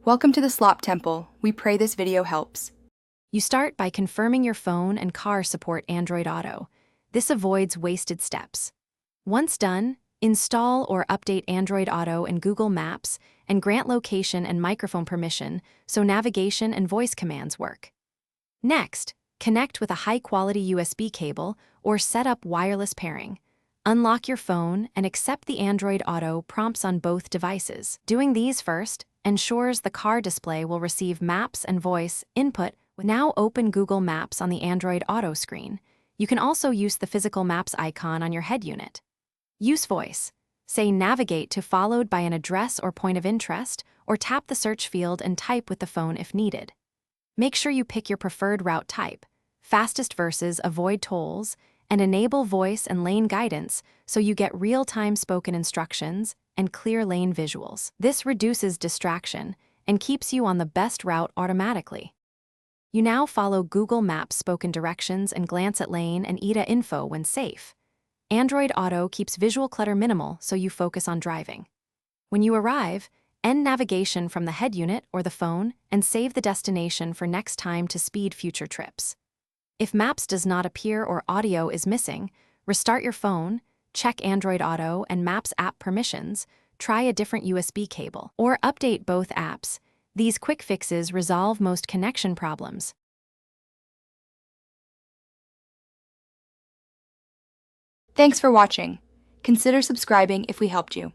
Welcome to the Slop Temple. We pray this video helps. You start by confirming your phone and car support Android Auto. This avoids wasted steps. Once done, install or update Android Auto in Google Maps and grant location and microphone permission so navigation and voice commands work. Next, connect with a high-quality USB cable or set up wireless pairing. Unlock your phone and accept the Android Auto prompts on both devices. Doing these first ensures the car display will receive maps and voice input. Now open Google Maps on the Android Auto screen. You can also use the physical maps icon on your head unit. Use voice. Say navigate to followed by an address or point of interest, or tap the search field and type with the phone if needed. Make sure you pick your preferred route type. Fastest versus avoid tolls, and enable voice and lane guidance so you get real-time spoken instructions and clear lane visuals. This reduces distraction and keeps you on the best route automatically. You now follow Google Maps spoken directions and glance at lane and ETA info when safe. Android Auto keeps visual clutter minimal so you focus on driving. When you arrive, end navigation from the head unit or the phone and save the destination for next time to speed future trips. If Maps does not appear or audio is missing, restart your phone, check Android Auto and Maps app permissions, try a different USB cable, or update both apps. These quick fixes resolve most connection problems. Thanks for watching. Consider subscribing if we helped you.